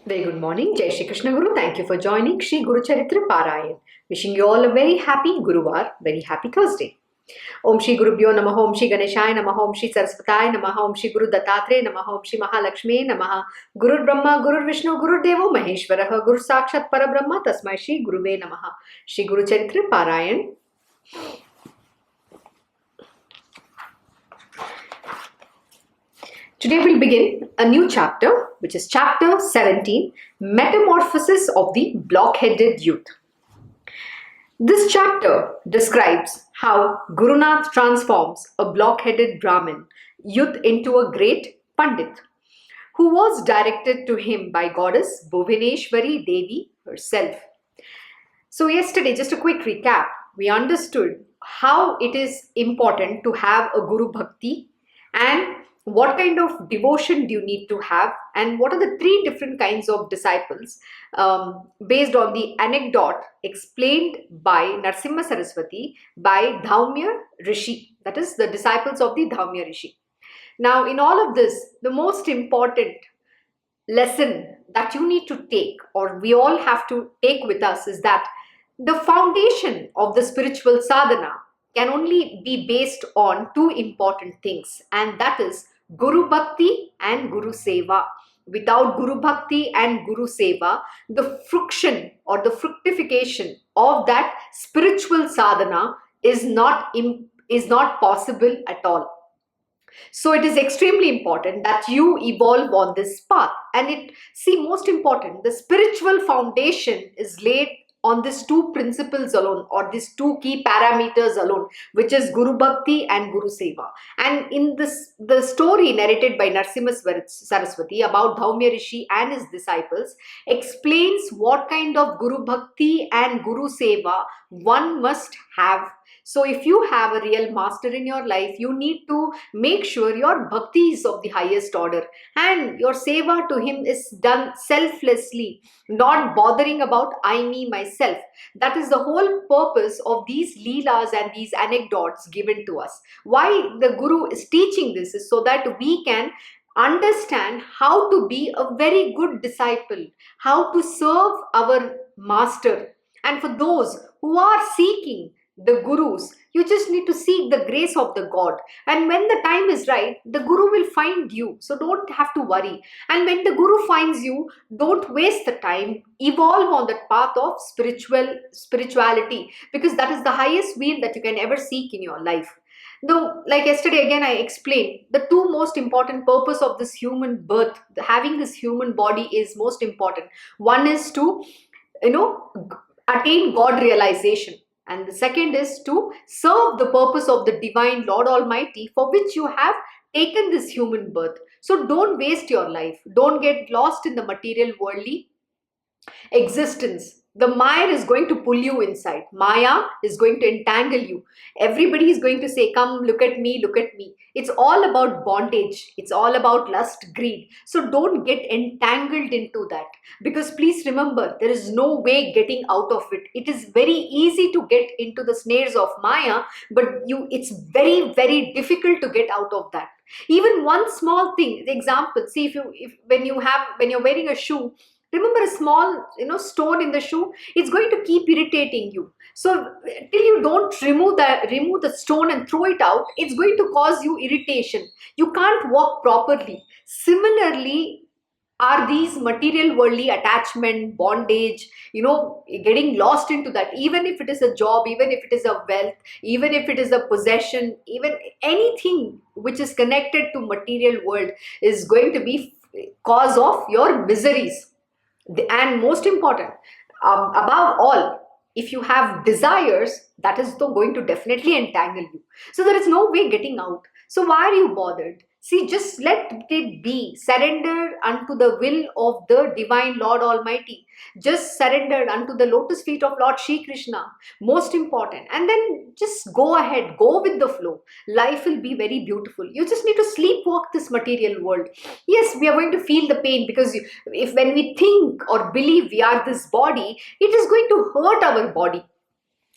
Very good morning. Jai Shri Krishna Guru. Thank you for joining Shri Guru Charitra Parayan. Wishing you all a very happy Guruvar, very happy Thursday. Om Shri Guru Bhyo Namaha, Om Shri Ganeshaya Namaha, Om Shri Saraswataya Namaha, Om Shri Guru Datatre Namaha, Om Shri Mahalakshmi Namaha, Guru Brahma, Guru Vishnu, Guru Devo Maheshwaraha, Guru Sakshat Parabrahma, Tasmai Shri Guruve Namaha. Shri Guru Charitra Parayan. Today we'll begin a new chapter, which is chapter 17, Metamorphosis of the Blockheaded Youth. This chapter describes how Guru Nath transforms a blockheaded Brahmin youth into a great pandit, who was directed to him by Goddess Bhuvaneswari Devi herself. So yesterday, just a quick recap, we understood how it is important to have a Guru Bhakti and what kind of devotion do you need to have, and what are the three different kinds of disciples based on the anecdote explained by Narasimha Saraswati by Dhaumaya Rishi, that is the disciples of the Dhaumaya Rishi. Now in all of this, the most important lesson that you need to take, or we all have to take with us, is that the foundation of the spiritual sadhana can only be based on two important things, and that is Guru Bhakti and Guru Seva. Without Guru Bhakti and Guru Seva, the fruition or the fructification of that spiritual sadhana is not possible at all. So it is extremely important that you evolve on this path. And most important, the spiritual foundation is laid on these two principles alone, or these two key parameters alone, which is Guru Bhakti and Guru Seva. And in the story narrated by Narasimha Saraswati about Dhaumaya Rishi and his disciples explains what kind of Guru Bhakti and Guru Seva one must have. So if you have a real master in your life, you need to make sure your bhakti is of the highest order and your seva to him is done selflessly, not bothering about I, me, myself. That is the whole purpose of these leelas and these anecdotes given to us. Why the Guru is teaching this is so that we can understand how to be a very good disciple, how to serve our master. And for those who are seeking the gurus, you just need to seek the grace of the God, and when the time is right, the Guru will find you. So don't have to worry. And when the Guru finds you, don't waste the time. Evolve on that path of spirituality, because that is the highest wheel that you can ever seek in your life. Though, like yesterday again I explained, the two most important purpose of this human birth, having this human body, is most important. One is to attain God realization, and the second is to serve the purpose of the divine Lord Almighty, for which you have taken this human birth. So don't waste your life. Don't get lost in the material worldly existence. The mire is going to pull you inside. Maya is going to entangle you. Everybody is going to say, come, look at me, look at me. It's all about bondage. It's all about lust, greed. So don't get entangled into that. Because please remember, there is no way getting out of it. It is very easy to get into the snares of Maya, but it's very, very difficult to get out of that. Even one small thing, the example, see when you're wearing a shoe, remember a small stone in the shoe, it's going to keep irritating you. So till you don't remove the stone and throw it out, it's going to cause you irritation. You can't walk properly. Similarly are these material worldly attachment, bondage, getting lost into that. Even if it is a job, even if it is a wealth, even if it is a possession, even anything which is connected to material world is going to be cause of your miseries. And most important, above all, if you have desires, that is going to definitely entangle you. So there is no way getting out. So why are you bothered? See, just let it be. Surrender unto the will of the divine Lord Almighty. Just surrender unto the lotus feet of Lord Shri Krishna. Most important. And then just go ahead. Go with the flow. Life will be very beautiful. You just need to sleepwalk this material world. Yes, we are going to feel the pain, because when we think or believe we are this body, it is going to hurt our body.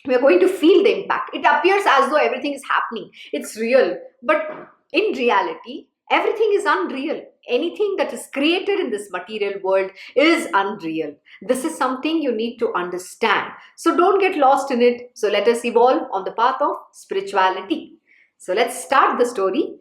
We are going to feel the impact. It appears as though everything is happening. It's real. But in reality, everything is unreal. anything that is created in this material world is unreal. This is something you need to understand. So don't get lost in it. So let us evolve on the path of spirituality. So let's start the story.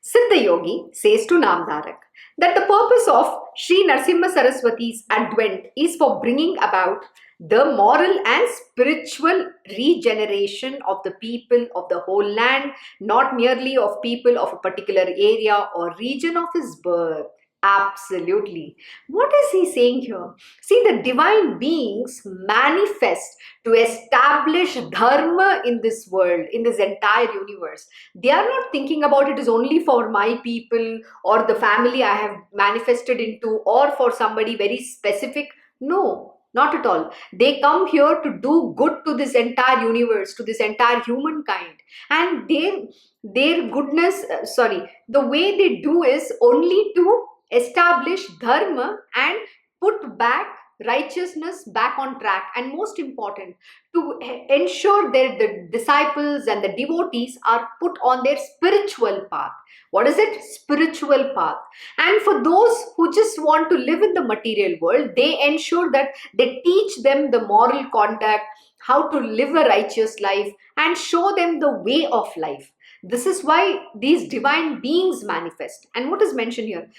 Siddha Yogi says to Namdarak that the purpose of Sri Narasimha Saraswati's advent is for bringing about the moral and spiritual regeneration of the people of the whole land, not merely of people of a particular area or region of his birth. Absolutely. What is he saying here? See, the divine beings manifest to establish dharma in this world, in this entire universe. They are not thinking about it is only for my people or the family I have manifested into or for somebody very specific. No, not at all. They come here to do good to this entire universe, to this entire humankind. And their goodness, the way they do is only to establish dharma and put back righteousness back on track, and most important, to ensure that the disciples and the devotees are put on their spiritual path. What is it? Spiritual path. And for those who just want to live in the material world, they ensure that they teach them the moral conduct, how to live a righteous life, and show them the way of life. This is why these divine beings manifest. And what is mentioned here?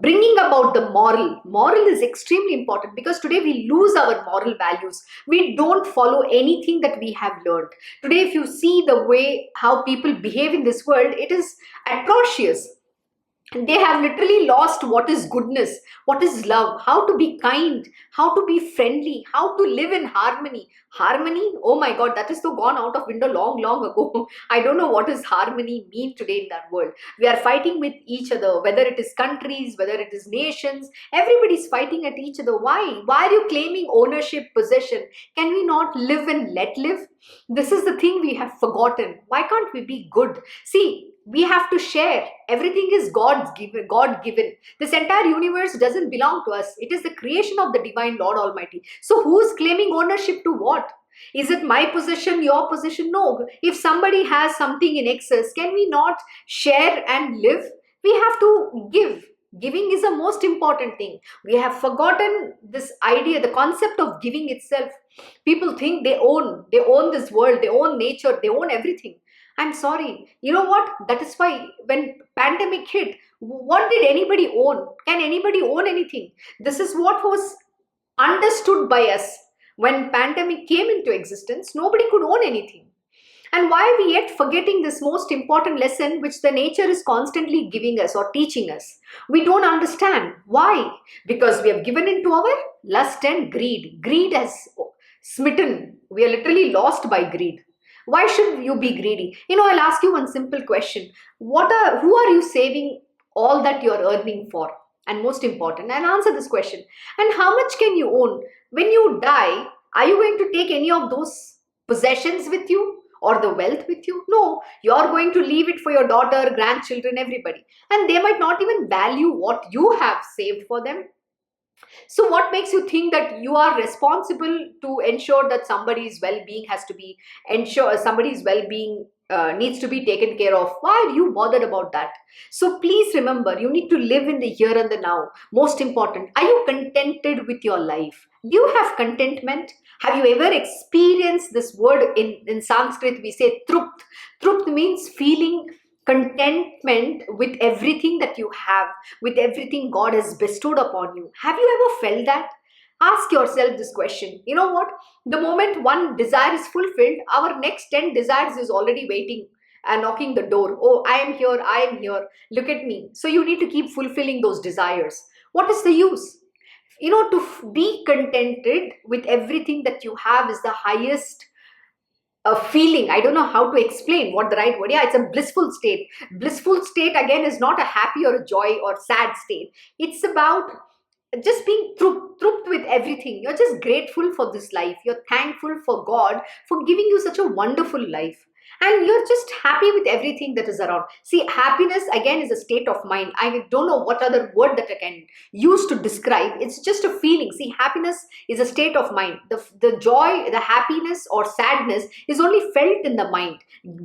Bringing about the moral is extremely important, because today we lose our moral values. We don't follow anything that we have learned. Today, if you see the way how people behave in this world, it is atrocious. They have literally lost what is goodness, what is love, how to be kind, how to be friendly, how to live in harmony. Harmony, oh my god, that is so gone out of window long ago. I don't know what does harmony mean today in that world. We are fighting with each other, whether it is countries, whether it is nations. Everybody's fighting at each other. Why are you claiming ownership, possession? Can we not live and let live? This is the thing we have forgotten. Why can't we be good? See, we have to share. Everything is God given. This entire universe doesn't belong to us. It is the creation of the divine Lord Almighty. So who's claiming ownership to what? Is it my possession, your possession? No. If somebody has something in excess, can we not share and live? We have to give. Giving is the most important thing. We have forgotten this idea, the concept of giving itself. People think they own this world, they own nature, they own everything. I'm sorry. You know what? That is why when pandemic hit, what did anybody own? Can anybody own anything? This is what was understood by us. When pandemic came into existence, nobody could own anything. And why are we yet forgetting this most important lesson which the nature is constantly giving us or teaching us? We don't understand. Why? Because we have given into our lust and greed. Greed has smitten. We are literally lost by greed. Why should you be greedy? I'll ask you one simple question. Who are you saving all that you're earning for? And most important, and answer this question. And how much can you own? When you die, are you going to take any of those possessions with you or the wealth with you? No, you're going to leave it for your daughter, grandchildren, everybody. And they might not even value what you have saved for them. So what makes you think that you are responsible to ensure that somebody's well-being somebody's well-being needs to be taken care of? Why are you bothered about that? So please remember, you need to live in the here and the now. Most important, are you contented with your life? Do you have contentment? Have you ever experienced this word in Sanskrit? We say truth. Truth means feeling contentment with everything that you have, with everything God has bestowed upon you. Have you ever felt that? Ask yourself this question. You know what? The moment one desire is fulfilled, our next 10 desires is already waiting and knocking the door. Oh, I am here. Look at me. So you need to keep fulfilling those desires. What is the use? To be contented with everything that you have is the highest a feeling. I don't know how to explain what the right word. Yeah, it's a blissful state. Blissful state again is not a happy or a joy or sad state. It's about just being truth with everything. You're just grateful for this life. You're thankful for God for giving you such a wonderful life. and you're just happy with everything that is around. See, happiness again is a state of mind. I don't know what other word that I can use to describe. It's just a feeling. See, happiness is a state of mind. The joy, the happiness or sadness is only felt in the mind,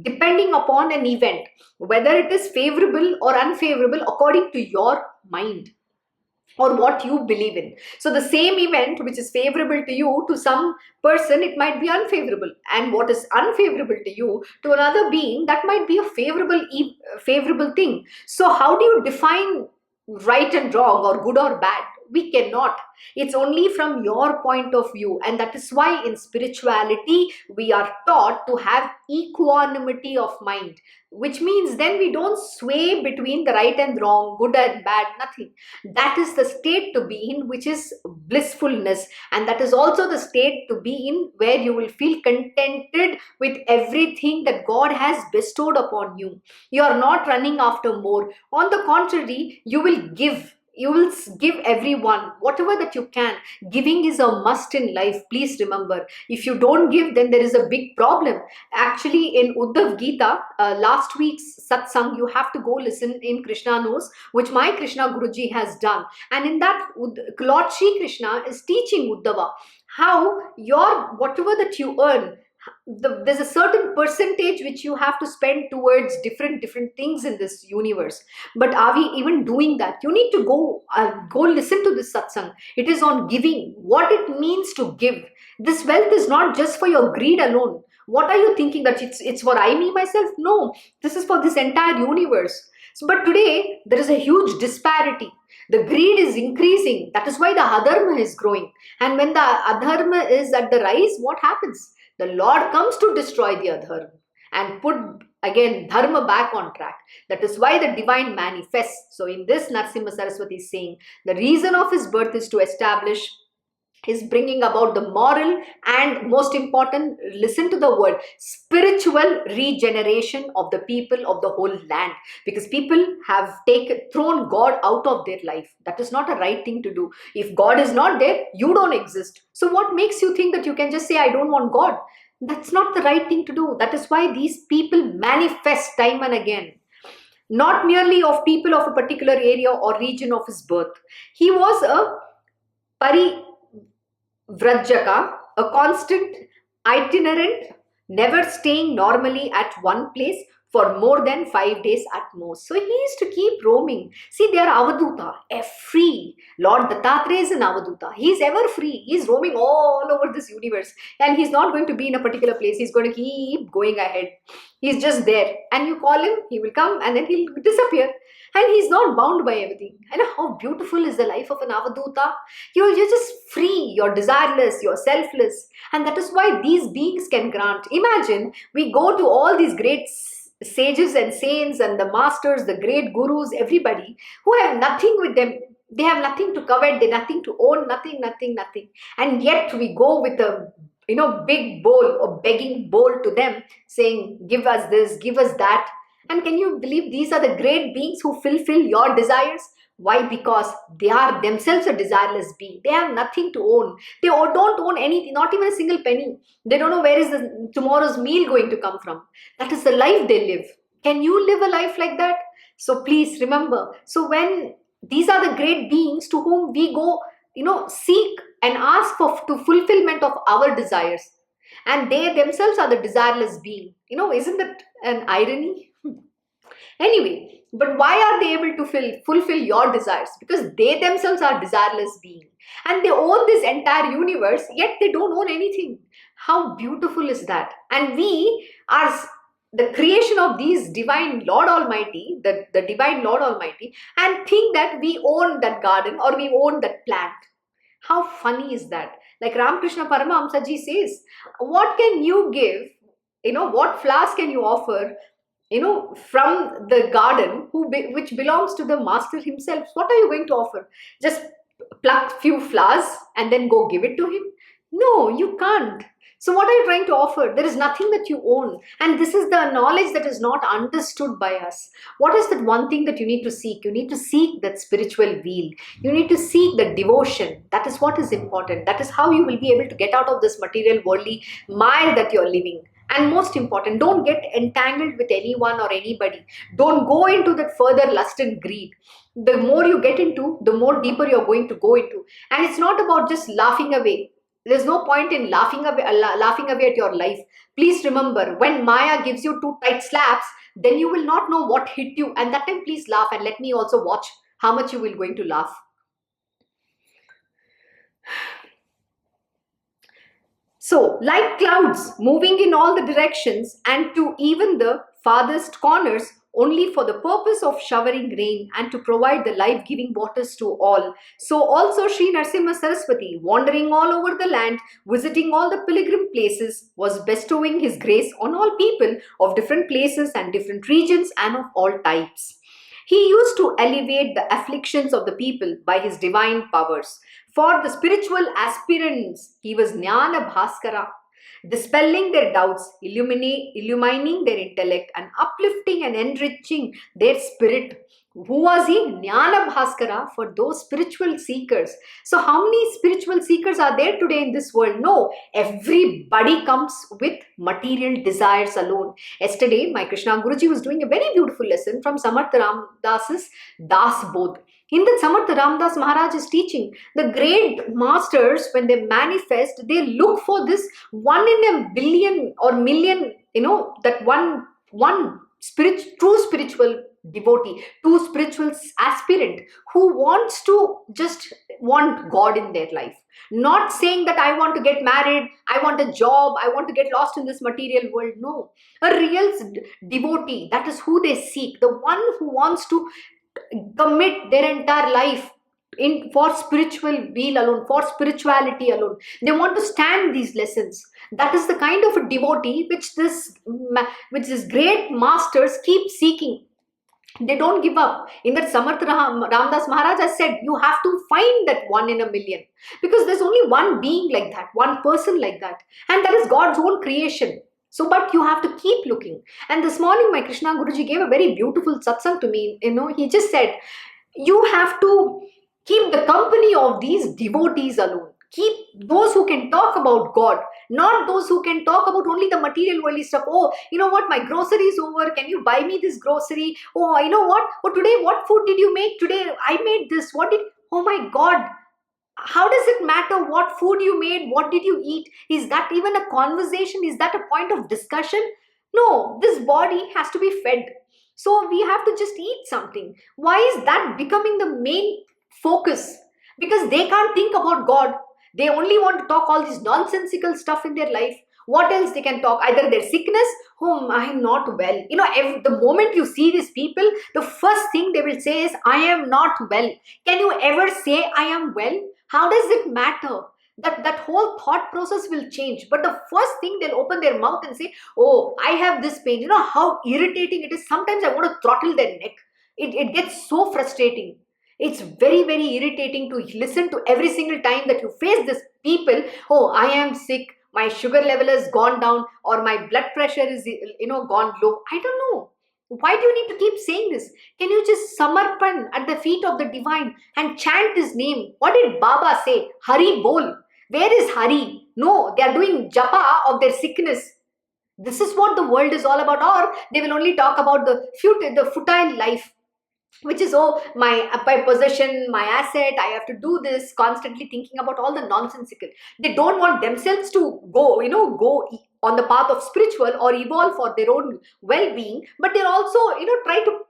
depending upon an event, whether it is favorable or unfavorable according to your mind or what you believe in. So the same event which is favorable to you, to some person it might be unfavorable, and what is unfavorable to you, to another being, that might be a favorable thing. So how do you define right and wrong or good or bad? We cannot. It's only from your point of view, and that is why in spirituality we are taught to have equanimity of mind, which means then we don't sway between the right and wrong, good and bad, nothing. That is the state to be in, which is blissfulness, and that is also the state to be in where you will feel contented with everything that God has bestowed upon you. You are not running after more. On the contrary, you will give. You will give everyone whatever that you can. Giving is a must in life. Please remember, if you don't give, then there is a big problem. Actually, in Uddhav Gita, last week's satsang, you have to go listen in Krishna Knows, which my Krishna Guruji has done. And in that, Lord Shri Krishna is teaching Uddhava how your whatever that you earn, there's a certain percentage which you have to spend towards different things in this universe. But are we even doing that? You need to go listen to this satsang. It is on giving, what it means to give. This wealth is not just for your greed alone. What are you thinking, that it's for I, me, myself? No, this is for this entire universe. So, but today there is a huge disparity. The greed is increasing. That is why the adharma is growing. And when the adharma is at the rise, what happens? The Lord comes to destroy the adharma and put again dharma back on track. That is why the divine manifests. So in this, Narasimha Saraswati is saying the reason of his birth is to establish, is bringing about the moral and, most important, listen to the word, spiritual regeneration of the people of the whole land. Because people have thrown God out of their life. That is not a right thing to do. If God is not there, you don't exist. So what makes you think that you can just say, I don't want God? That's not the right thing to do. That is why these people manifest time and again. Not merely of people of a particular area or region of his birth. He was a Vrajaka, a constant, itinerant, never staying normally at one place for more than 5 days at most. So he used to keep roaming. See, they are Avaduta, free. Lord Dattatreya is an Avaduta. He is ever free. He is roaming all over this universe. And he's not going to be in a particular place. He's going to keep going ahead. He's just there. And you call him, he will come and then he'll disappear. And he's not bound by everything. And how beautiful is the life of an Avaduta? You're just free, you're desireless, you're selfless. And that is why these beings can grant. Imagine, we go to all these great sages and saints and the masters, the great gurus, everybody who have nothing with them. They have nothing to covet, they have nothing to own, nothing. And yet we go with a big bowl or begging bowl to them, saying, give us this, give us that. And can you believe these are the great beings who fulfill your desires? Why? Because they are themselves a desireless being. They have nothing to own. They don't own anything, not even a single penny. They don't know where is tomorrow's meal going to come from. That is the life they live. Can you live a life like that? So please remember. So when these are the great beings to whom we go, seek and ask for fulfillment of our desires. And they themselves are the desireless being. Isn't that an irony? Anyway, but why are they able to fulfill your desires? Because they themselves are desireless beings. And they own this entire universe, yet they don't own anything. How beautiful is that? And we are the creation of these divine Lord Almighty, the divine Lord Almighty, and think that we own that garden or we own that plant. How funny is that? Like Ramakrishna Paramahamsa ji says, what can you give? What flowers can you offer? From the garden which belongs to the master himself. What are you going to offer? Just pluck few flowers and then go give it to him? No, you can't. So what are you trying to offer? There is nothing that you own. And this is the knowledge that is not understood by us. What is that one thing that you need to seek? You need to seek that spiritual weal. You need to seek the devotion. That is what is important. That is how you will be able to get out of this material worldly mire that you are living. And most important, don't get entangled with anyone or anybody. Don't go into that further lust and greed. The more you get into, the more deeper you're going to go into. And it's not about just laughing away. There's no point in laughing away at your life. Please remember, when Maya gives you two tight slaps, then you will not know what hit you. And that time, please laugh and let me also watch how much you will going to laugh. So, like clouds moving in all the directions and to even the farthest corners, only for the purpose of showering rain and to provide the life-giving waters to all. So also Shree Narasimha Saraswati, wandering all over the land, visiting all the pilgrim places, was bestowing his grace on all people of different places and different regions and of all types. He used to alleviate the afflictions of the people by his divine powers. For the spiritual aspirants, he was Jnana Bhaskara, dispelling their doubts, illumining their intellect, and uplifting and enriching their spirit. Who was he? Jnana Bhaskara for those spiritual seekers. So how many spiritual seekers are there today in this world? No, everybody comes with material desires alone. Yesterday, my Krishna Guruji was doing a very beautiful lesson from Samarth Ramdas's Das Bodh. In that, Samarth Ramdas Maharaj is teaching the great masters, when they manifest, they look for this 1 in a billion or million, that one true spiritual devotee, true spiritual aspirant who wants to just want God in their life. Not saying that I want to get married, I want a job, I want to get lost in this material world. No, a real devotee, that is who they seek, the one who wants to commit their entire life for spiritual weal alone, for spirituality alone. They want to stand these lessons. That is the kind of a devotee which these great masters keep seeking. They don't give up. In that, Samarth Ramdas Maharaj has said, you have to find that 1 in a million, because there's only one being like that, one person like that, and that is God's own creation. So, but you have to keep looking. And this morning, my Krishna Guruji gave a very beautiful satsang to me. He just said, you have to keep the company of these devotees alone. Keep those who can talk about God, not those who can talk about only the material worldly stuff. Oh, you know what? My grocery is over. Can you buy me this grocery? Oh, you know what? Oh, today, what food did you make? Today, I made this. Oh my God. How does it matter what food you made? What did you eat? Is that even a conversation? Is that a point of discussion? No, this body has to be fed. So we have to just eat something. Why is that becoming the main focus? Because they can't think about God. They only want to talk all this nonsensical stuff in their life. What else they can talk? Either their sickness, I am not well. The moment you see these people, the first thing they will say is, I am not well. Can you ever say I am well? How does it matter? That whole thought process will change. But the first thing, they'll open their mouth and say, oh, I have this pain. You know how irritating it is? Sometimes I want to throttle their neck. It gets so frustrating. It's very, very irritating to listen to every single time that you face this people. Oh, I am sick. My sugar level has gone down, or my blood pressure is, gone low. I don't know. Why do you need to keep saying this? Can you just samarpan at the feet of the divine and chant his name? What did Baba say? Hari bol. Where is Hari? No, they are doing japa of their sickness. This is what the world is all about. Or they will only talk about the futile life, which is, my possession, my asset, I have to do this, constantly thinking about all the nonsensical. They don't want themselves to go on the path of spiritual or evolve for their own well-being, but they're also, try to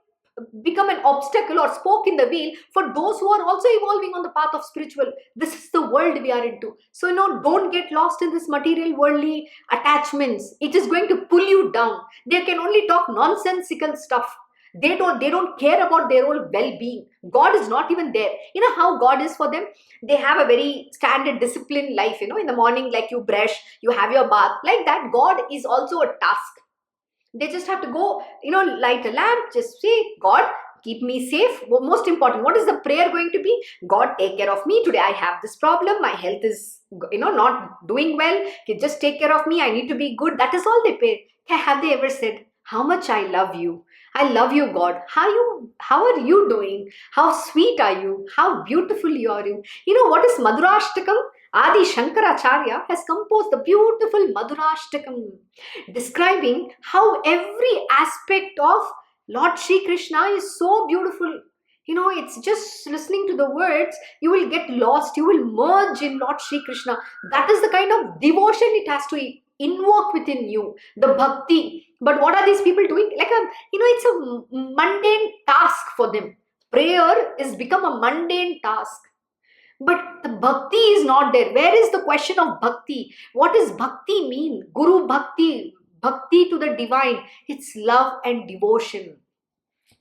become an obstacle or spoke in the wheel for those who are also evolving on the path of spiritual. This is the world we are into. So, don't get lost in this material worldly attachments. It is going to pull you down. They can only talk nonsensical stuff. They don't care about their own well-being. God is not even there. You know how God is for them? They have a very standard disciplined life, in the morning, like you brush, you have your bath. Like that, God is also a task. They just have to go, light a lamp, just say, God, keep me safe. Most important, what is the prayer going to be? God, take care of me. Today I have this problem. My health is, not doing well. Just take care of me. I need to be good. That is all they pray. Have they ever said, how much I love you? I love you, God. How are you doing? How sweet are you? How beautiful you are. You know what is Madhurashtakam? Adi Shankaracharya has composed the beautiful Madhurashtakam, describing how every aspect of Lord Shri Krishna is so beautiful. It's just listening to the words, you will get lost, you will merge in Lord Shri Krishna. That is the kind of devotion it has to invoke within you, the bhakti. But what are these people doing? It's a mundane task for them. Prayer is become a mundane task. But the bhakti is not there. Where is the question of bhakti? What does bhakti mean? Guru bhakti, bhakti to the divine. It's love and devotion.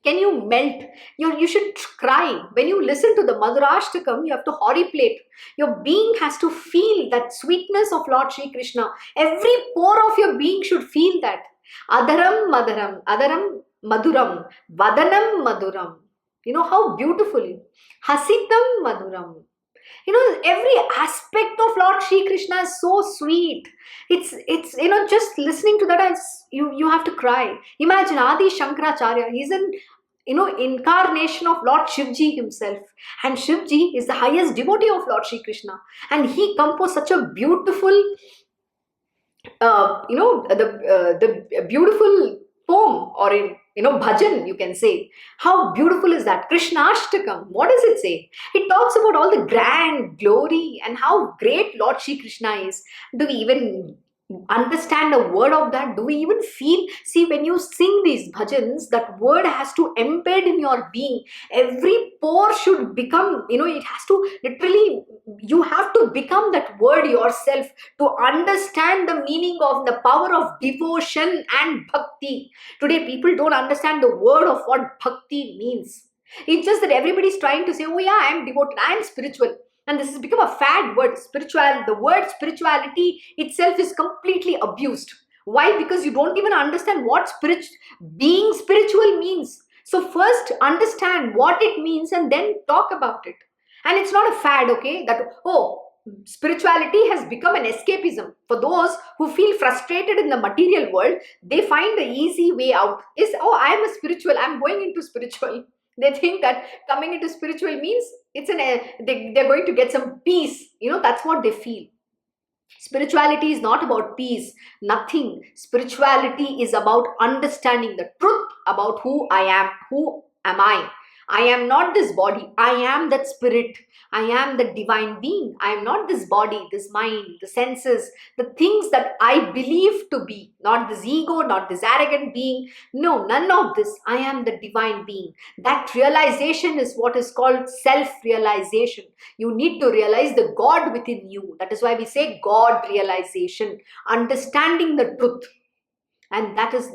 Can you melt? You should cry. When you listen to the Madhurashtakam, you have to horripilate. Your being has to feel that sweetness of Lord Shri Krishna. Every pore of your being should feel that. Adaram Madaram, Adaram Madhuram, Vadanam Madhuram. How beautiful. Hasitam Madhuram. Every aspect of Lord Shri Krishna is so sweet. It's just listening to that, you have to cry. Imagine Adi Shankaracharya. He's an incarnation of Lord Shivji himself, and Shivji is the highest devotee of Lord Shri Krishna, and he composed such a beautiful the beautiful poem, or in bhajan, you can say. How beautiful is that? Krishnashtakam. What does it say? It talks about all the grand glory and how great Lord Shri Krishna is. Do we even understand a word of that? Do we even feel? See, when you sing these bhajans, that word has to embed in your being. Every pore should become, it has to literally, you have to become that word yourself to understand the meaning of the power of devotion and bhakti. Today people don't understand the word of what bhakti means. It's just that everybody's trying to say, oh yeah, I am devoted, I am spiritual. And this has become a fad word, spiritual. The word spirituality itself is completely abused. Why? Because you don't even understand what being spiritual means. So first understand what it means and then talk about it. And it's not a fad, okay? That, spirituality has become an escapism. For those who feel frustrated in the material world, they find the easy way out is, I am a spiritual, I'm going into spiritual. They think that coming into spiritual means they're going to get some peace. That's what they feel. Spirituality is not about peace. Nothing. Spirituality is about understanding the truth about who I am. Who am I? I am not this body. I am that spirit. I am the divine being. I am not this body, this mind, the senses, the things that I believe to be. Not this ego, not this arrogant being. No, none of this. I am the divine being. That realization is what is called self-realization. You need to realize the God within you. That is why we say God realization. Understanding the truth. And that is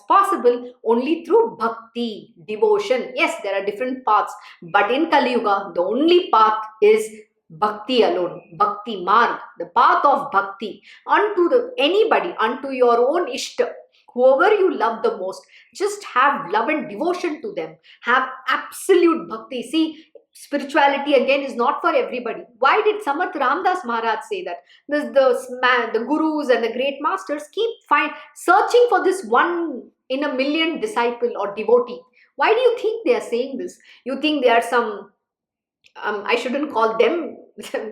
possible only through bhakti, devotion. Yes, there are different paths, but in Kali Yuga, the only path is bhakti alone, bhakti marg, the path of bhakti unto anybody, unto your own ishta, whoever you love the most. Just have love and devotion to them. Have absolute bhakti. See, spirituality again is not for everybody. Why did Samarth Ramdas Maharaj say that? The gurus and the great masters keep searching for this one in a million disciple or devotee. Why do you think they are saying this? You think they are some, I shouldn't call them,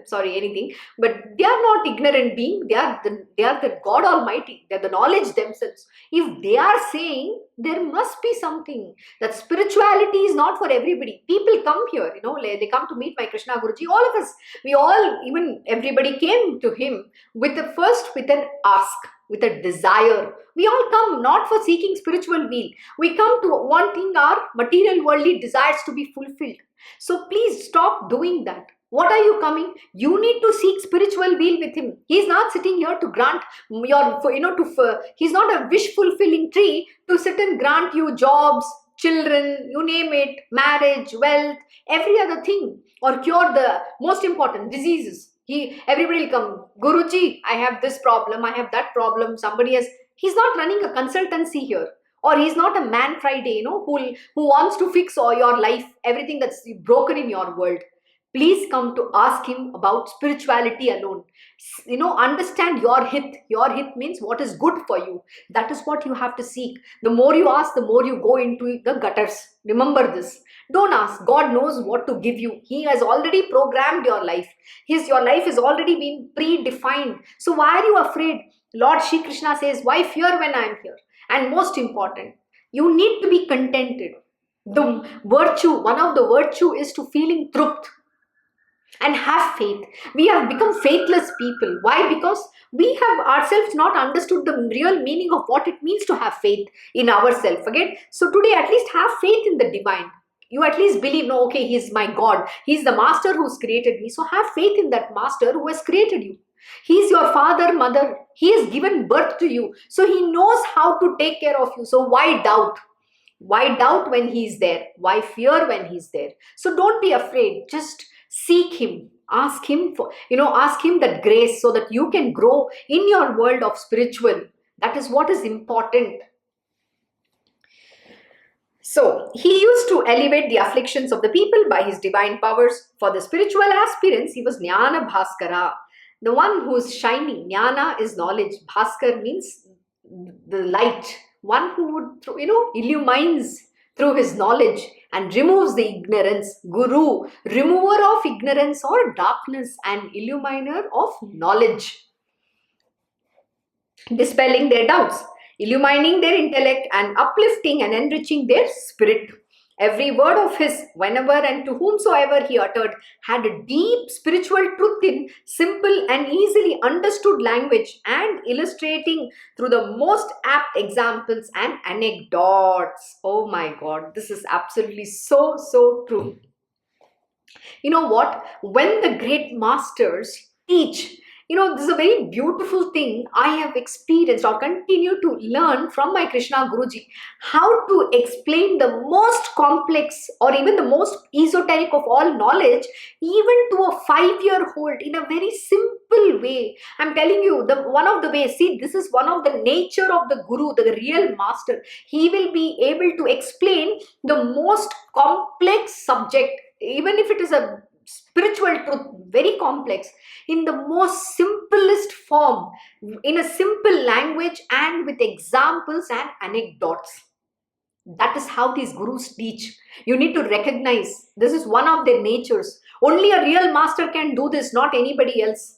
sorry, anything, but they are not ignorant being. They are the God Almighty. They are the knowledge themselves. If they are saying, there must be something. That spirituality is not for everybody. People come here, they come to meet my Krishna Guruji. All of us, even everybody came to him with an ask, with a desire. We all come not for seeking spiritual weal. We come to wanting our material worldly desires to be fulfilled. So please stop doing that. What are you coming? You need to seek spiritual weal with him. He's not sitting here to grant he's not a wish fulfilling tree to sit and grant you jobs, children, you name it, marriage, wealth, every other thing, or cure the most important diseases. Everybody will come, Guruji, I have this problem, I have that problem, he's not running a consultancy here. Or he's not a man Friday, who wants to fix all your life, everything that's broken in your world. Please come to ask him about spirituality alone. Understand your hit. Your hit means what is good for you. That is what you have to seek. The more you ask, the more you go into the gutters. Remember this. Don't ask. God knows what to give you. He has already programmed your life. Your life has already been predefined. So why are you afraid? Lord Shri Krishna says, why fear when I am here? And most important, you need to be contented. One of the virtue is to feeling truth and have faith. We have become faithless people. Why? Because we have ourselves not understood the real meaning of what it means to have faith in ourselves. Again, so today at least have faith in the divine. You at least believe, no, okay, he's my God. He's the master who's created me. So have faith in that master who has created you. He's your father, mother. He has given birth to you. So he knows how to take care of you. So why doubt? Why doubt when he's there? Why fear when he's there? So don't be afraid. Just seek him. Ask him ask him that grace so that you can grow in your world of spiritual. That is what is important. So, he used to elevate the afflictions of the people by his divine powers. For the spiritual aspirants, he was Jnana Bhaskara, the one who is shining. Jnana is knowledge. Bhaskar means the light. One who would, illumines through his knowledge and removes the ignorance. Guru, remover of ignorance or darkness and illuminer of knowledge. Dispelling their doubts, illumining their intellect and uplifting and enriching their spirit. Every word of his, whenever and to whomsoever he uttered, had a deep spiritual truth in simple and easily understood language and illustrating through the most apt examples and anecdotes. Oh my God, this is absolutely so true. You know what? When the great masters teach, this is a very beautiful thing I have experienced or continue to learn from my Krishna Guruji, how to explain the most complex or even the most esoteric of all knowledge, even to a 5-year-old in a very simple way. I'm telling you, one of the ways, see, this is one of the nature of the Guru, the real master. He will be able to explain the most complex subject, even if it is a spiritual truth, very complex, in the most simplest form, in a simple language and with examples and anecdotes. That is how these gurus teach. You need to recognize this is one of their natures. Only a real master can do this, not anybody else.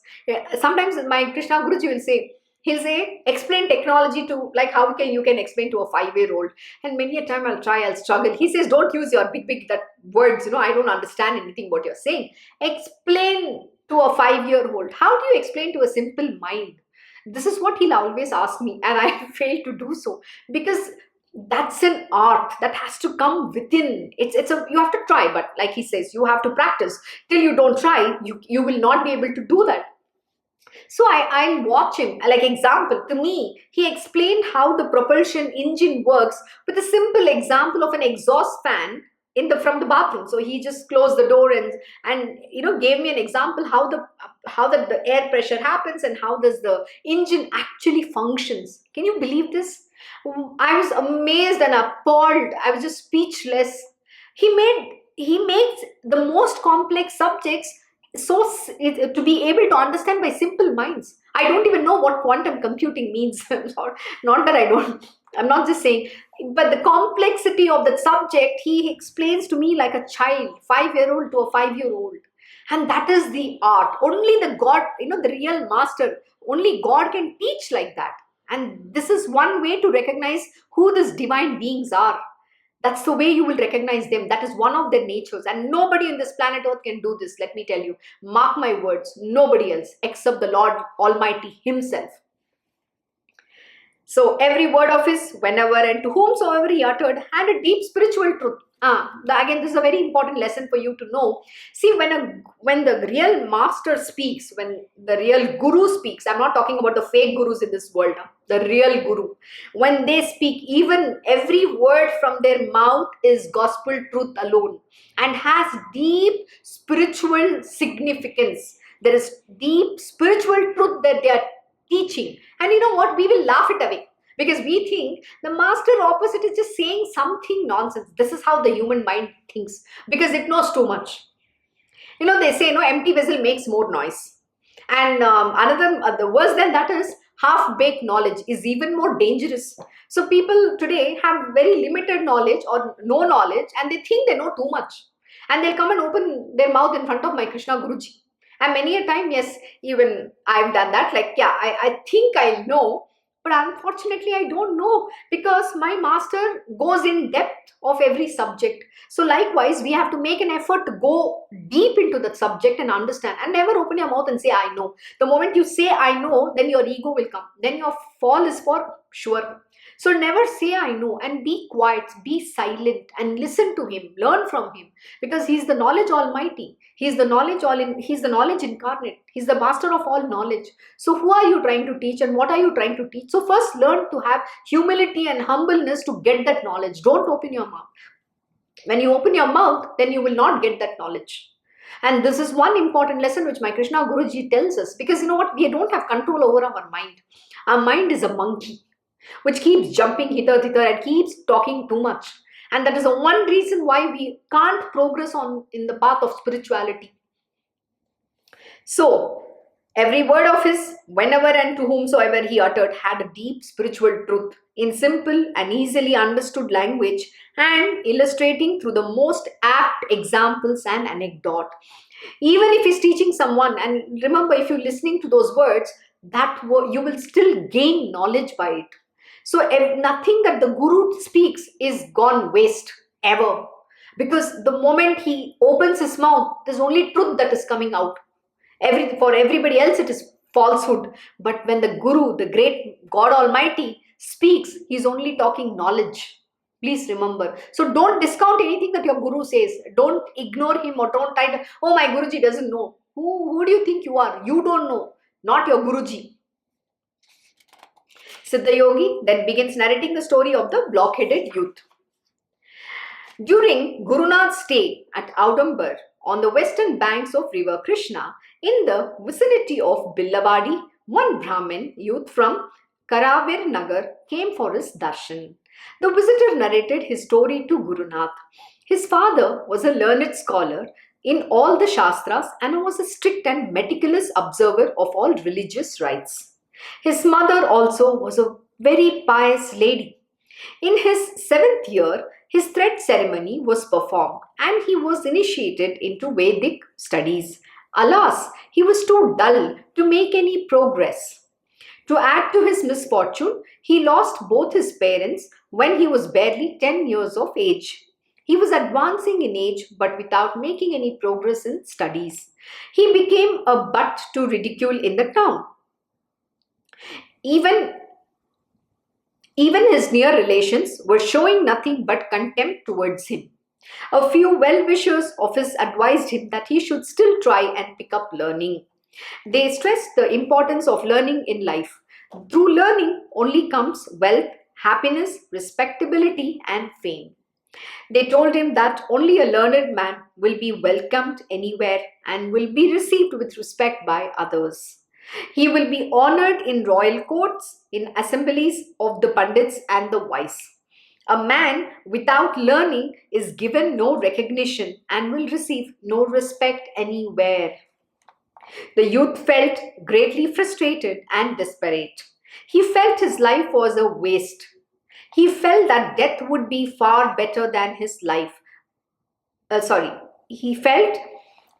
Sometimes my Krishna Guruji he'll say, explain technology to, like how you can explain to a 5-year-old. And many a time I'll struggle. He says, don't use your big that words, I don't understand anything what you're saying. Explain to a 5-year-old. How do you explain to a simple mind? This is what he'll always ask me, and I fail to do so, because that's an art that has to come within. You have to try, but like he says, you have to practice. Till you don't try, you will not be able to do that. So I'll watch him. Like example, to me, he explained how the propulsion engine works with a simple example of an exhaust fan from the bathroom. So he just closed the door and gave me an example how the air pressure happens and how does the engine actually functions. Can you believe this? I was amazed and appalled. I was just speechless. He makes the most complex subjects to be able to understand by simple minds. I don't even know what quantum computing means. Not that I don't. I'm not just saying, but the complexity of that subject, he explains to me like a child, 5-year-old to a 5-year-old. And that is the art. Only the God, the real master, only God can teach like that. And this is one way to recognize who these divine beings are. That's the way you will recognize them. That is one of their natures. And nobody in this planet Earth can do this. Let me tell you. Mark my words. Nobody else except the Lord Almighty himself. So every word of his, whenever and to whomsoever he uttered, had a deep spiritual truth. Again, this is a very important lesson for you to know. See, when the real master speaks, when the real guru speaks, I'm not talking about the fake gurus in this world, the real guru. When they speak, even every word from their mouth is gospel truth alone and has deep spiritual significance. There is deep spiritual truth that they are teaching. And you know what? We will laugh it away. Because we think the master opposite is just saying something nonsense. This is how the human mind thinks. Because it knows too much. They say, empty vessel makes more noise. And the worse than that is half-baked knowledge is even more dangerous. So people today have very limited knowledge or no knowledge, and they think they know too much. And they'll come and open their mouth in front of my Krishna Guruji. And many a time, yes, even I've done that. Like, yeah, I think I know, but unfortunately I don't know, because my master goes in depth of every subject. So likewise, we have to make an effort to go deep into the subject and understand, and never open your mouth and say, I know. The moment you say, I know, then your ego will come. Then your fall is for sure. So never say, I know, and be quiet, be silent, and listen to him, learn from him, because he's the knowledge almighty. He's the knowledge he's the knowledge incarnate. He's the master of all knowledge. So who are you trying to teach, and what are you trying to teach? So first learn to have humility and humbleness to get that knowledge. Don't open your mouth. When you open your mouth, then you will not get that knowledge. And this is one important lesson which my Krishna Guruji tells us, because you know what? We don't have control over our mind. Our mind is a monkey which keeps jumping hither, thither, and keeps talking too much. And that is the one reason why we can't progress in the path of spirituality. So, every word of his, whenever and to whomsoever he uttered, had a deep spiritual truth in simple and easily understood language, and illustrating through the most apt examples and anecdote. Even if he's teaching someone, and remember, if you're listening to those words, you will still gain knowledge by it. So nothing that the Guru speaks is gone waste ever, because the moment he opens his mouth, there's only truth that is coming out. For everybody else it is falsehood, but when the Guru, the great God Almighty, speaks, he's only talking knowledge. Please remember. So don't discount anything that your Guru says. Don't ignore him, or don't try to, oh, my Guruji doesn't know. Who do you think you are? You don't know, not your Guruji. Siddha Yogi then begins narrating the story of the blockheaded youth. During Guru Nath's stay at Audambar on the western banks of river Krishna, in the vicinity of Billabadi, one Brahmin youth from Karavir Nagar came for his darshan. The visitor narrated his story to Guru Nath. His father was a learned scholar in all the Shastras and was a strict and meticulous observer of all religious rites. His mother also was a very pious lady. In his 7th year, his thread ceremony was performed and he was initiated into Vedic studies. Alas, he was too dull to make any progress. To add to his misfortune, he lost both his parents when he was barely 10 years of age. He was advancing in age but without making any progress in studies. He became a butt to ridicule in the town. Even his near relations were showing nothing but contempt towards him. A few well-wishers of his advised him that he should still try and pick up learning. They stressed the importance of learning in life. Through learning only comes wealth, happiness, respectability, and fame. They told him that only a learned man will be welcomed anywhere and will be received with respect by others. He will be honored in royal courts, in assemblies of the pandits and the wise. A man without learning is given no recognition and will receive no respect anywhere. The youth felt greatly frustrated and desperate. He felt his life was a waste. He felt that death would be far better than his life. He felt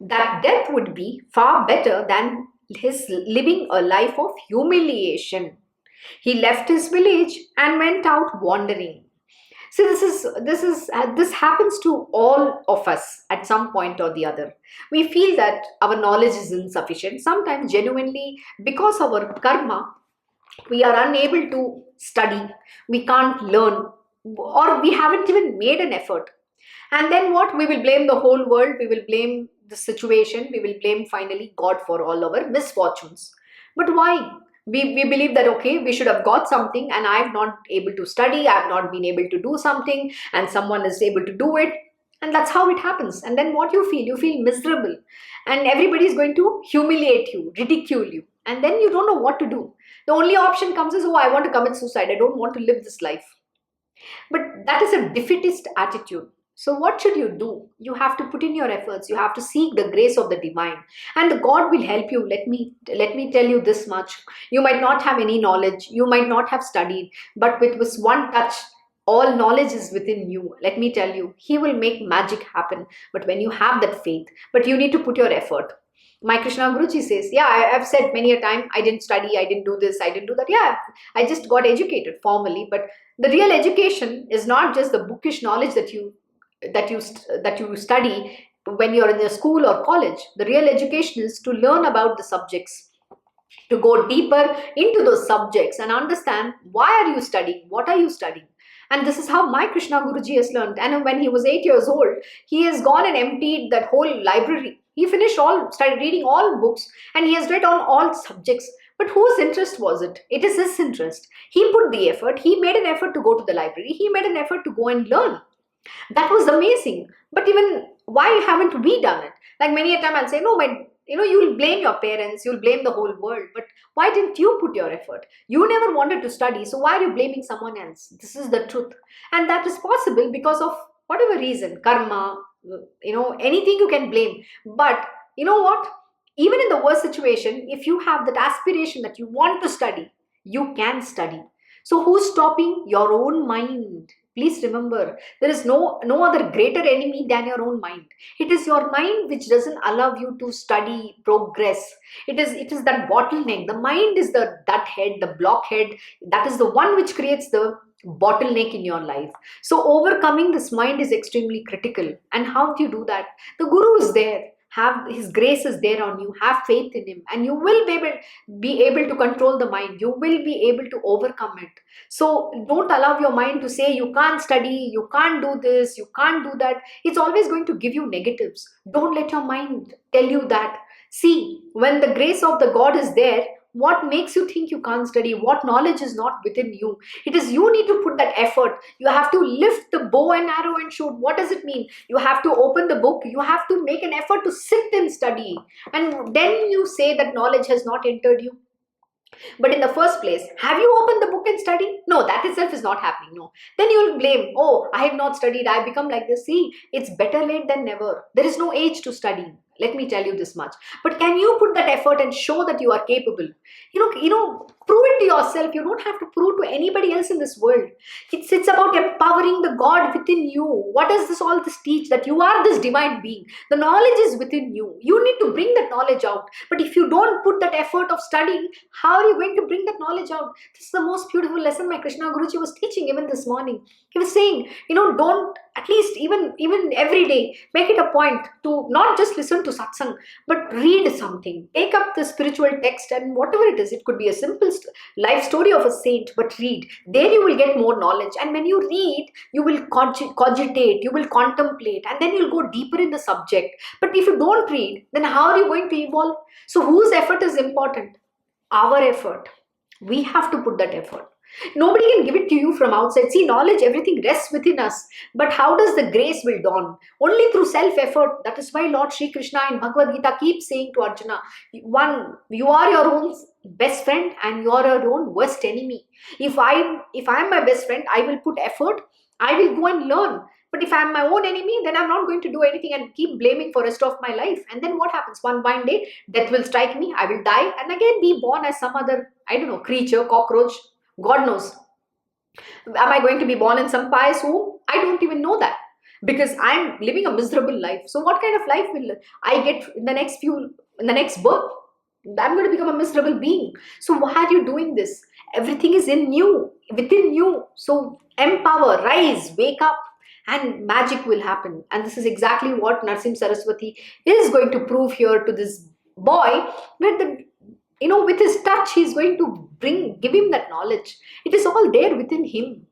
that death would be far better than his living a life of humiliation. He left his village and went out wandering. See, this happens to all of us at some point or the other. We feel that our knowledge is insufficient. Sometimes genuinely, because our karma, we are unable to study, we can't learn, or we haven't even made an effort. And then what? We will blame the whole world, we will blame the situation, we will blame finally God for all our misfortunes. But why? We believe that, okay, we should have got something and I have not able to study, I have not been able to do something, and someone is able to do it. And that's how it happens. And then what you feel? You feel miserable. And everybody is going to humiliate you, ridicule you. And then you don't know what to do. The only option comes is, oh, I want to commit suicide. I don't want to live this life. But that is a defeatist attitude. So what should you do? You have to put in your efforts. You have to seek the grace of the divine, and the God will help you. Let me tell you this much. You might not have any knowledge. You might not have studied, but with this one touch, all knowledge is within you. Let me tell you, He will make magic happen. But when you have that faith, but you need to put your effort. My Krishna Guruji says, yeah, I've said many a time, I didn't study, I didn't do this, I didn't do that. Yeah, I just got educated formally, but the real education is not just the bookish knowledge that you study when you're in the school or college. The real education is to learn about the subjects, to go deeper into those subjects and understand why are you studying, what are you studying. And this is how my Krishna Guruji has learned. And when he was 8 years old, he has gone and emptied that whole library. He finished started reading all books, and he has read on all subjects. But whose interest was it? It is his interest. He put the effort. He made an effort to go to the library. He made an effort to go and learn. That was amazing. But even why haven't we done it? Like many a time I'll say, no, you'll blame your parents, you'll blame the whole world. But why didn't you put your effort? You never wanted to study, so why are you blaming someone else? This is the truth. And that is possible because of whatever reason, karma, anything you can blame. But you know what? Even in the worst situation, if you have that aspiration that you want to study, you can study. So who's stopping? Your own mind. Please remember, there is no other greater enemy than your own mind. It is your mind which doesn't allow you to study, progress. It is that bottleneck. The mind is the dud head, the blockhead. That is the one which creates the bottleneck in your life. So overcoming this mind is extremely critical. And how do you do that? The Guru is there. Have his grace is there on you. Have faith in him, and you will be able to control the mind. You will be able to overcome it. So don't allow your mind to say you can't study, you can't do this, you can't do that. It's always going to give you negatives. Don't let your mind tell you that. See, when the grace of the God is there, what makes you think you can't study? What knowledge is not within you? It is you need to put that effort. You have to lift the bow and arrow and shoot. What does it mean? You have to open the book. You have to make an effort to sit and study. And then you say that knowledge has not entered you. But in the first place, have you opened the book and studied? No, that itself is not happening. No. Then you will blame, oh, I have not studied. I have become like this. See, it's better late than never. There is no age to study. Let me tell you this much. But can you put that effort and show that you are capable? Prove it to yourself. You don't have to prove to anybody else in this world. It's about empowering the God within you. What does all this teach? That you are this divine being. The knowledge is within you. You need to bring that knowledge out. But if you don't put that effort of studying, how are you going to bring that knowledge out? This is the most beautiful lesson my Krishna Guruji was teaching even this morning. He was saying, don't, at least even every day, make it a point to not just listen to satsang, but read something. Take up the spiritual text and whatever it is. It could be a simple life story of a saint, but read. There you will get more knowledge. And when you read, you will cogitate, you will contemplate, and then you'll go deeper in the subject. But if you don't read, then how are you going to evolve? So whose effort is important? Our effort. We have to put that effort. Nobody can give it to you from outside. See, knowledge, everything rests within us. But how does the grace will dawn? Only through self-effort. That is why Lord Shri Krishna in Bhagavad Gita keeps saying to Arjuna, one, you are your own best friend and you are your own worst enemy. If I'm my best friend, I will put effort. I will go and learn. But if I'm my own enemy, then I'm not going to do anything and keep blaming for the rest of my life. And then what happens? One fine day, death will strike me. I will die and again be born as some other, creature, cockroach. God knows. Am I going to be born in some pious home? I don't even know that, because I'm living a miserable life. So what kind of life will I get in the next birth? I'm going to become a miserable being. So why are you doing this? Everything is in you, within you. So empower, rise, wake up, and magic will happen. And this is exactly what Narsim Saraswati is going to prove here to this boy, where with his touch, he's going to give him that knowledge. It is all there within him.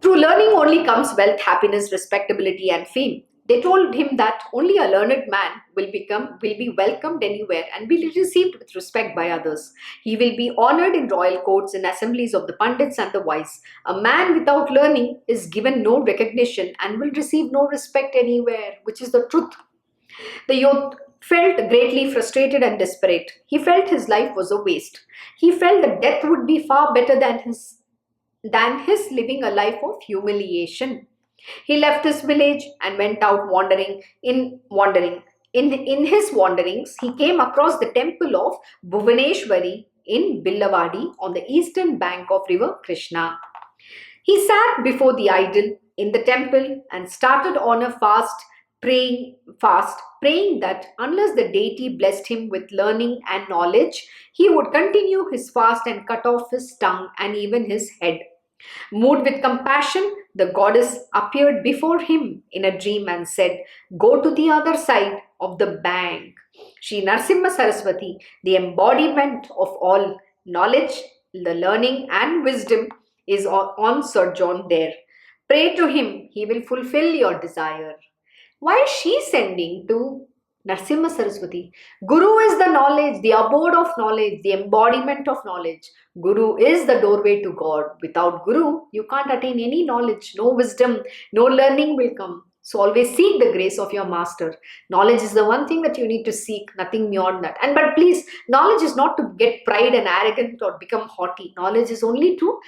Through learning only comes wealth, happiness, respectability, and fame. They told him that only a learned man will be welcomed anywhere and be received with respect by others. He will be honored in royal courts and assemblies of the pandits and the wise. A man without learning is given no recognition and will receive no respect anywhere, which is the truth. The youth felt greatly frustrated and desperate. He felt his life was a waste. He felt that death would be far better than his than his living a life of humiliation. He left his village and went out wandering. In his wanderings, he came across the temple of Bhuvaneswari in Billavadi on the eastern bank of river Krishna. He sat before the idol in the temple and started on a praying that unless the deity blessed him with learning and knowledge, he would continue his fast and cut off his tongue and even his head. Moved with compassion, the goddess appeared before him in a dream and said, "Go to the other side of the bank." Sri Narsimha Saraswati, the embodiment of all knowledge, the learning and wisdom, is on sojourn there. Pray to him, he will fulfill your desire. Why is she sending to Narsimha Saraswati? Guru is the knowledge, the abode of knowledge, the embodiment of knowledge. Guru is the doorway to God. Without Guru, you can't attain any knowledge, no wisdom, no learning will come. So always seek the grace of your master. Knowledge is the one thing that you need to seek, nothing beyond that. But please, knowledge is not to get pride and arrogant or become haughty. Knowledge is only to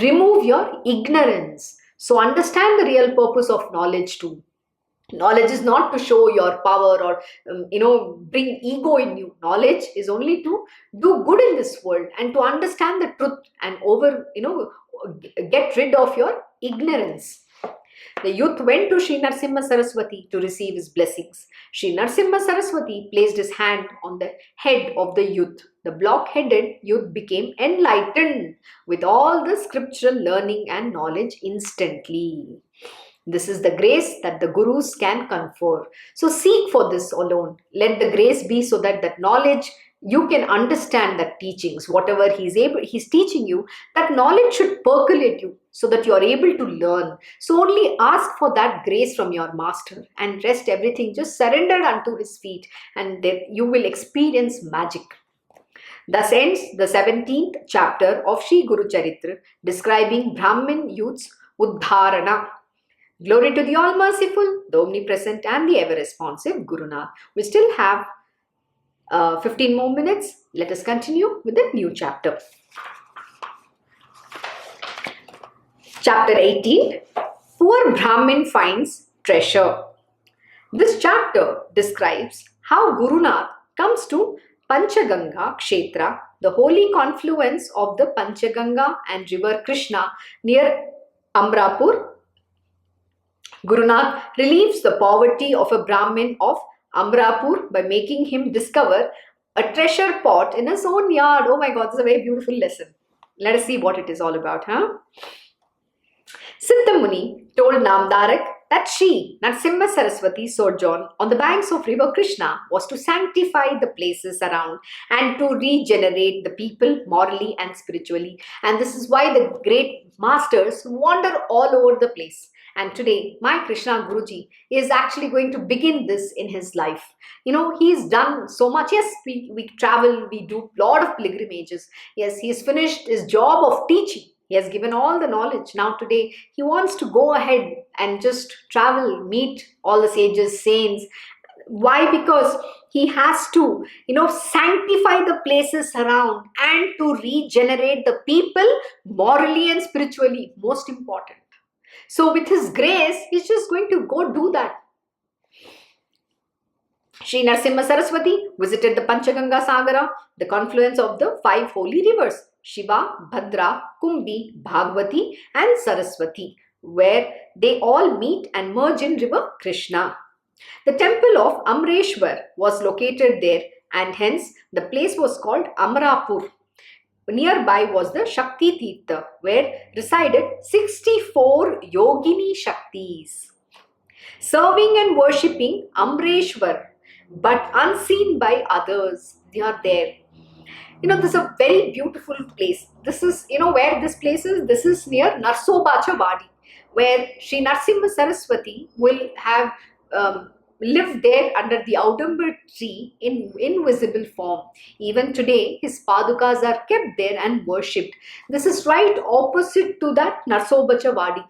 remove your ignorance. So understand the real purpose of knowledge too. Knowledge is not to show your power or bring ego in you. Knowledge is only to do good in this world and to understand the truth and get rid of your ignorance. The youth went to Sri Narsimha Saraswati to receive his blessings. Sri Narsimha Saraswati placed his hand on the head of the youth. The blockheaded youth became enlightened with all the scriptural learning and knowledge instantly. This is the grace that the gurus can confer. So seek for this alone. Let the grace be so that knowledge, you can understand that teachings, whatever he's teaching you, that knowledge should percolate you so that you are able to learn. So only ask for that grace from your master and rest everything just surrendered unto his feet, and then you will experience magic. Thus ends the 17th chapter of Sri Guru Charitra, describing Brahmin youth's Uddharana. Glory to the all-merciful, the omnipresent and the ever-responsive Guru Nath. We still have 15 more minutes. Let us continue with the new chapter. Chapter 18, Poor Brahmin Finds Treasure. This chapter describes how Guru Nath comes to Panchaganga Kshetra, the holy confluence of the Panchaganga and river Krishna near Amrapur. Guru Nath relieves the poverty of a Brahmin of Amrapur by making him discover a treasure pot in his own yard. Oh my God, this is a very beautiful lesson. Let us see what it is all about, Siddha Muni told Namdarak that she, Narsimha Saraswati, sojourn on the banks of river Krishna was to sanctify the places around and to regenerate the people morally and spiritually. And this is why the great masters wander all over the place. And today, my Krishna Guruji is actually going to begin this in his life. He's done so much. Yes, we travel, we do a lot of pilgrimages. Yes, he's finished his job of teaching. He has given all the knowledge. Now today, he wants to go ahead and just travel, meet all the sages, saints. Why? Because he has to, sanctify the places around and to regenerate the people morally and spiritually. Most important. So with his grace, he's just going to go do that. Sri Narsimha Saraswati visited the Panchaganga Sagara, the confluence of the 5 holy rivers, Shiva, Bhadra, Kumbhi, Bhagwati and Saraswati, where they all meet and merge in river Krishna. The temple of Amreshwar was located there, and hence the place was called Amrapur. Nearby was the Shakti Tirtha, where resided 64 Yogini Shaktis, serving and worshipping Amreshwar, but unseen by others. They are there. This is a very beautiful place. This is, where this place is. This is near Narsobacha Vadi, where Sri Narsimha Saraswati will have lived there under the Audumbar tree in invisible form. Even today, his padukas are kept there and worshipped. This is right opposite to that Narsobacha Vadi.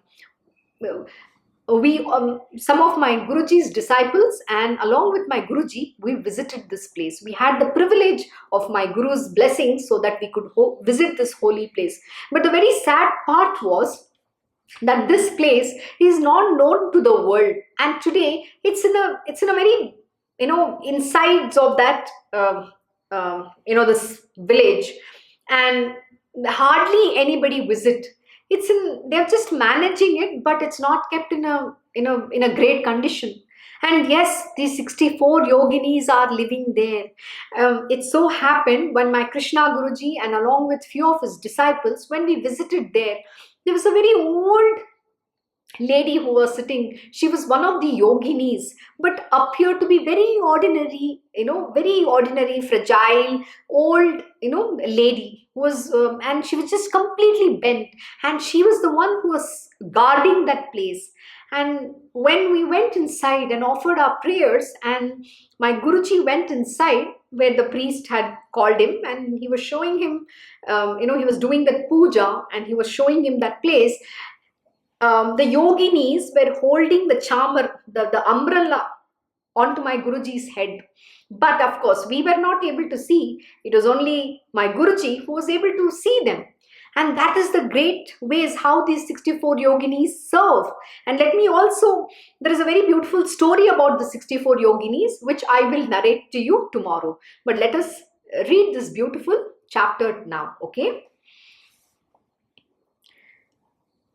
some of my Guruji's disciples and along with my Guruji, we visited this place. We had the privilege of my Guru's blessing so that we could visit this holy place. But the very sad part was that this place is not known to the world, and today it's in a very, insides of that, this village, and hardly anybody visit. They're just managing it, but it's not kept in a great condition. And yes, these 64 yoginis are living there. It so happened when my Krishna Guruji and along with few of his disciples, when we visited there was a very old lady who was sitting. She was one of the yoginis, but appeared to be very ordinary, very ordinary, fragile, old, lady who was, and she was just completely bent. And she was the one who was guarding that place. And when we went inside and offered our prayers, and my Guruji went inside where the priest had called him, and he was showing him, he was doing that puja, and he was showing him that place. The yoginis were holding the chamar, the umbrella, onto my Guruji's head. But of course, we were not able to see. It was only my Guruji who was able to see them. And that is the great ways how these 64 yoginis serve. And let me also, there is a very beautiful story about the 64 yoginis, which I will narrate to you tomorrow. But let us read this beautiful chapter now, okay?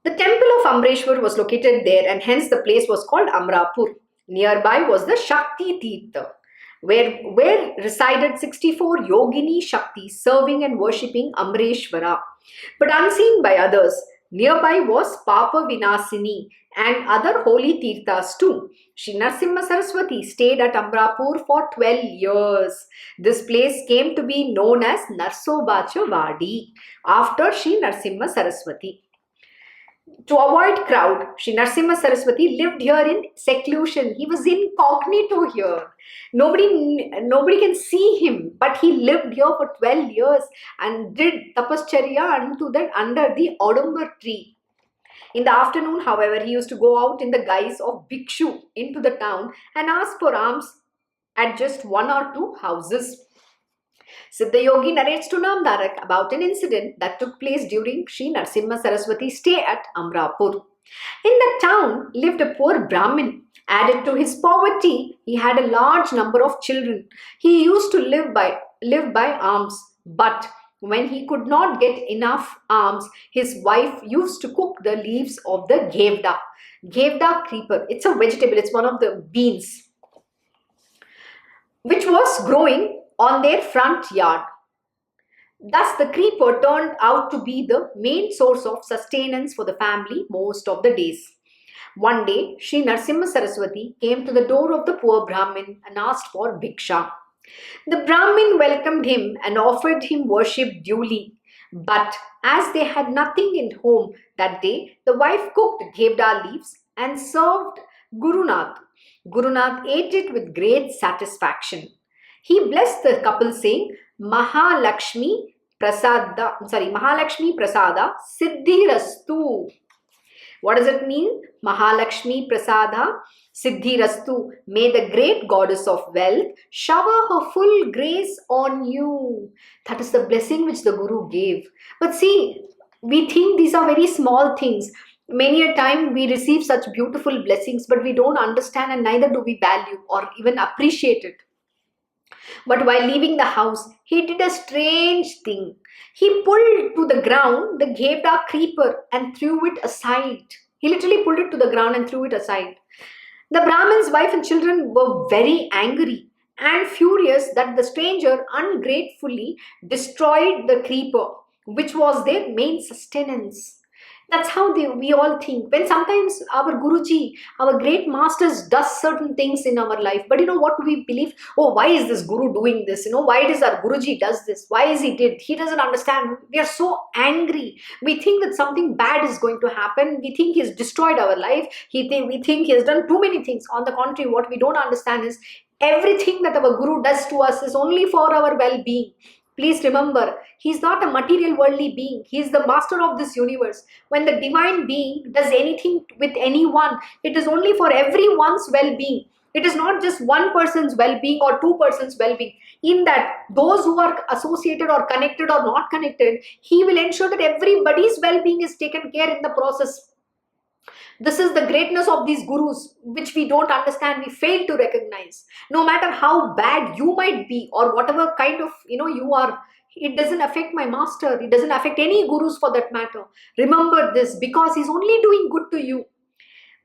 The temple of Amreshwar was located there, and hence the place was called Amrapur. Nearby was the Shakti Tirtha, where resided 64 yogini Shaktis serving and worshipping Amreshwara, but unseen by others. Nearby was Papa Vinasini and other holy Tirthas too. Shri Narsimha Saraswati stayed at Amrapur for 12 years. This place came to be known as Narsobacha Vadi after Shri Narsimha Saraswati. To avoid crowd, Shri Narsimha Saraswati lived here in seclusion. He was incognito here. Nobody can see him, but he lived here for 12 years and did tapascharya under the Audumbar tree. In the afternoon, however, he used to go out in the guise of bhikshu into the town and ask for alms at just one or two houses. Siddha Yogi narrates to Namdarak about an incident that took place during Shri Narsimha Saraswati's stay at Amrapur. In the town lived a poor Brahmin. Added to his poverty, he had a large number of children. He used to live by alms, but when he could not get enough alms, his wife used to cook the leaves of the Gevda creeper. It's a vegetable, it's one of the beans, which was growing on their front yard. Thus, the creeper turned out to be the main source of sustenance for the family most of the days. One day, Shri Narsimha Saraswati came to the door of the poor Brahmin and asked for bhiksha. The Brahmin welcomed him and offered him worship duly. But as they had nothing in home that day, the wife cooked Gevda leaves and served Guru Nath. Guru Nath ate it with great satisfaction. He blessed the couple saying, Mahalakshmi Prasada Siddhi Rastu. What does it mean? Mahalakshmi Prasada Siddhi Rastu. May the great goddess of wealth shower her full grace on you. That is the blessing which the Guru gave. But see, we think these are very small things. Many a time we receive such beautiful blessings, but we don't understand and neither do we value or even appreciate it. But while leaving the house, he did a strange thing. He pulled to the ground the Gevda creeper and threw it aside. He literally pulled it to the ground and threw it aside. The Brahmin's wife and children were very angry and furious that the stranger ungratefully destroyed the creeper, which was their main sustenance. That's how we all think. When sometimes our Guruji, our great masters does certain things in our life. But what do we believe? Oh, why is this Guru doing this? Why does our Guruji does this? Why is he did? He doesn't understand. We are so angry. We think that something bad is going to happen. We think he's destroyed our life. We think he has done too many things. On the contrary, what we don't understand is everything that our Guru does to us is only for our well-being. Please remember, he's not a material worldly being. He is the master of this universe. When the divine being does anything with anyone, it is only for everyone's well-being. It is not just one person's well-being or two persons' well-being. In that, those who are associated or connected or not connected, he will ensure that everybody's well-being is taken care in the process. This is the greatness of these gurus, which we don't understand, we fail to recognize. No matter how bad you might be or whatever kind of, you are, it doesn't affect my master. It doesn't affect any gurus for that matter. Remember this, because he's only doing good to you.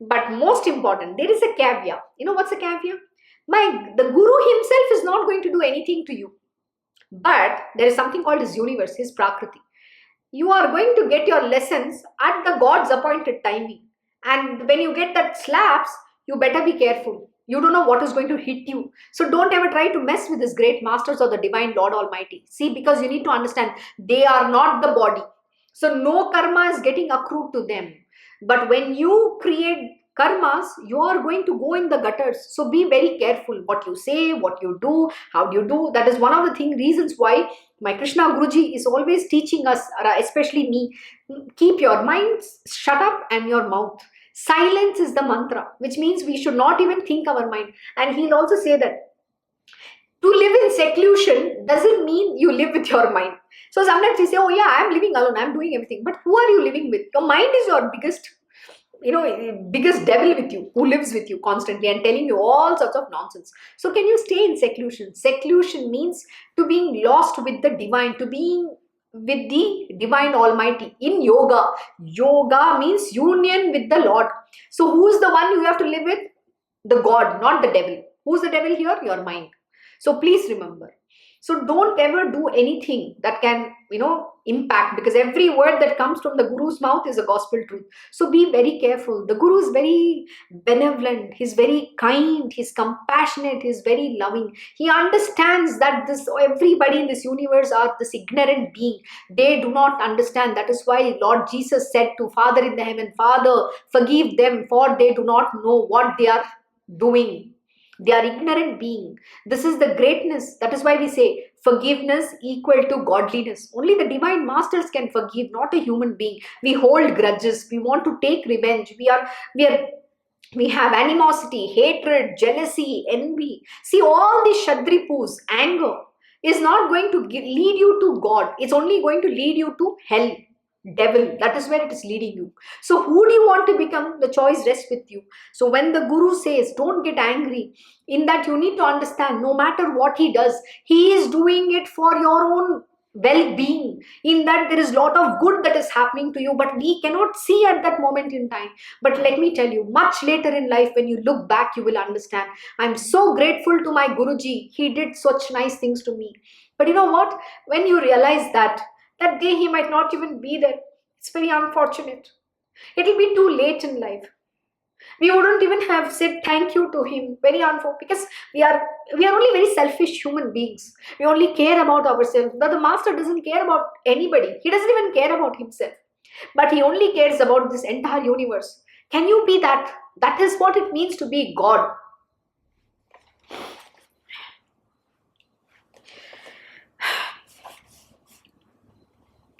But most important, there is a caveat. You know what's a caveat? The guru himself is not going to do anything to you. But there is something called his universe, his prakriti. You are going to get your lessons at the God's appointed timing. And when you get that slaps, you better be careful. You don't know what is going to hit you. So don't ever try to mess with these great masters or the divine Lord Almighty. See, because you need to understand, they are not the body. So no karma is getting accrued to them. But when you create karmas, you are going to go in the gutters. So be very careful what you say, what you do, how do you do. That is one of the reasons why my Krishna Guruji is always teaching us, especially me, keep your mind shut up and your mouth. Silence is the mantra, which means we should not even think our mind. And he'll also say that to live in seclusion doesn't mean you live with your mind. So sometimes we say, oh yeah, I'm living alone, I'm doing everything. But who are you living with? Your mind is your biggest devil with you, who lives with you constantly and telling you all sorts of nonsense. So can you stay in seclusion? Seclusion means to being lost with the divine, to being with the divine Almighty. In yoga, yoga means union with the Lord. So who's the one you have to live with? The God, not the devil. Who's the devil here? Your mind. So please remember. So don't ever do anything that can, impact, because every word that comes from the Guru's mouth is a gospel truth. So be very careful. The Guru is very benevolent. He's very kind. He's compassionate. He's very loving. He understands that everybody in this universe are this ignorant being. They do not understand. That is why Lord Jesus said to Father in the heaven, Father, forgive them, for they do not know what they are doing. They are ignorant being. This is the greatness. That is why we say forgiveness equal to godliness. Only the divine masters can forgive, not a human being. We hold grudges. We want to take revenge. We have animosity, hatred, jealousy, envy. See, all these Shadripus, anger, is not going to lead you to God. It's only going to lead you to hell. Devil, that is where it is leading you. So who do you want to become? The choice rests with you. So when the Guru says don't get angry, in that you need to understand, no matter what he does, he is doing it for your own well-being. In that there is a lot of good that is happening to you, but we cannot see at that moment in time. But let me tell you, much later in life, when you look back, you will understand. I'm so grateful to my Guruji. He did such nice things to me. But you know what? When you realize that day he might not even be there, it's very unfortunate. It will be too late in life. We wouldn't even have said thank you to him. Very unfortunate, because we are only very selfish human beings. We only care about ourselves. But the master doesn't care about anybody. He doesn't even care about himself. But he only cares about this entire universe. Can you be that? That is what it means to be God.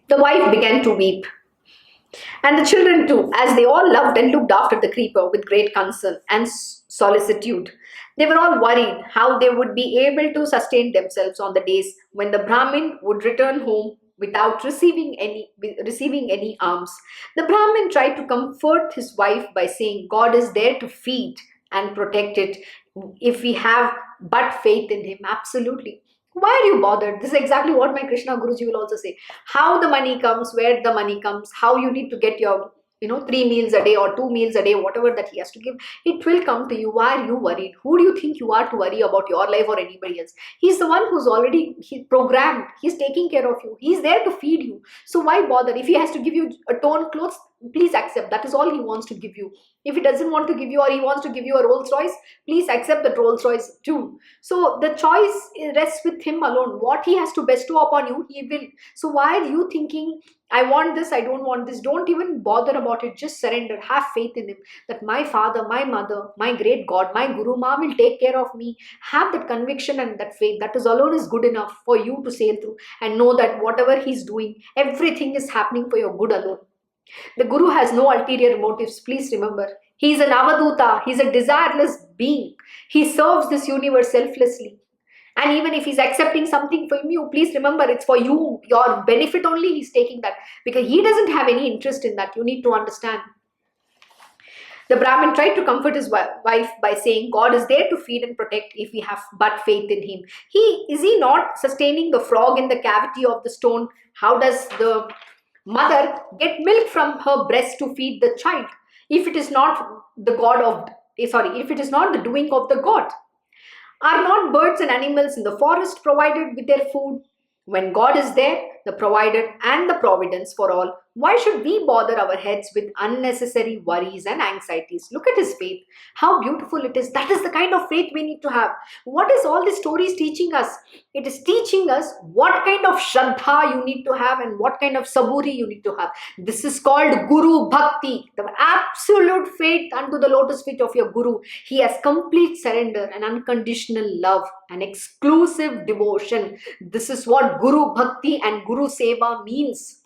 The wife began to weep, and the children too, as they all loved and looked after the creeper with great concern and solicitude. They were all worried how they would be able to sustain themselves on the days when the Brahmin would return home without receiving any alms. The Brahmin tried to comfort his wife by saying, God is there to feed and protect it if we have but faith in him. Absolutely. Why are you bothered? This is exactly what my Krishna Guruji will also say. How the money comes, where the money comes, how you need to get your 3 meals a day or 2 meals a day, whatever that he has to give, it will come to you. Why are you worried? Who do you think you are to worry about your life or anybody else? He's the one who's already programmed. He's taking care of you. He's there to feed you. So why bother? If he has to give you a torn clothes, please accept. That is all he wants to give you. If he doesn't want to give you, or he wants to give you a Rolls Royce, please accept that Rolls Royce too. So the choice rests with him alone. What he has to bestow upon you, he will. So why are you thinking, I want this, I don't want this? Don't even bother about it. Just surrender. Have faith in him that my father, my mother, my great God, my Guru Ma will take care of me. Have that conviction and that faith. That is alone is good enough for you to sail through, and know that whatever he's doing, everything is happening for your good alone. The Guru has no ulterior motives. Please remember, he is an avaduta. He is a desireless being. He serves this universe selflessly. And even if he's accepting something from you, please remember, it's for you, your benefit only he's taking that, because he doesn't have any interest in that. You need to understand. The Brahmin tried to comfort his wife by saying, God is there to feed and protect if we have but faith in him. Is he not sustaining the frog in the cavity of the stone? How does the mother get milk from her breast to feed the child if it is not if it is not the doing of the God? Are not birds and animals in the forest provided with their food? When God is there, the provider and the providence for all, why should we bother our heads with unnecessary worries and anxieties? Look at his faith. How beautiful it is. That is the kind of faith we need to have. What is all these stories teaching us? It is teaching us what kind of Shraddha you need to have and what kind of Saburi you need to have. This is called Guru Bhakti, the absolute faith unto the lotus feet of your Guru. He has complete surrender and unconditional love and exclusive devotion. This is what Guru Bhakti and Guru Seva means.